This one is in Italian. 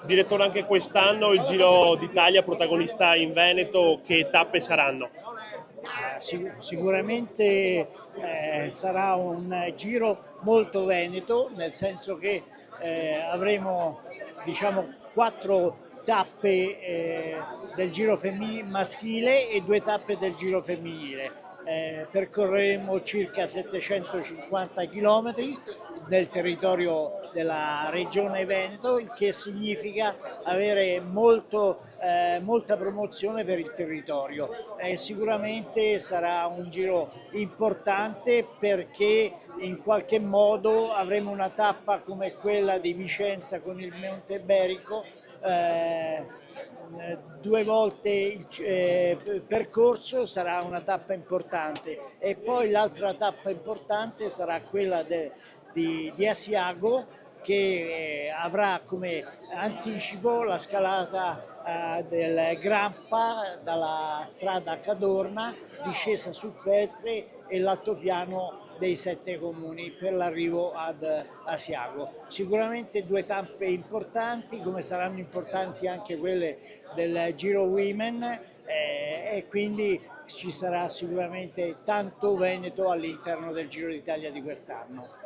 Direttore, anche quest'anno il Giro d'Italia protagonista in Veneto, che tappe saranno? Sicuramente sarà un giro molto veneto, nel senso che avremo, diciamo, quattro tappe del giro maschile e due tappe del giro femminile. Percorreremo circa 750 km nel territorio della regione Veneto, il che significa avere molta promozione per il territorio. Sicuramente sarà un giro importante perché in qualche modo avremo una tappa come quella di Vicenza con il Monte Berico, due volte il percorso, sarà una tappa importante, e poi l'altra tappa importante sarà quella di Asiago, che avrà come anticipo la scalata del Grampa dalla strada Cadorna, discesa su Feltre e l'altopiano dei Sette Comuni per l'arrivo ad Asiago. Sicuramente due tappe importanti, come saranno importanti anche quelle del Giro Women, e quindi ci sarà sicuramente tanto Veneto all'interno del Giro d'Italia di quest'anno.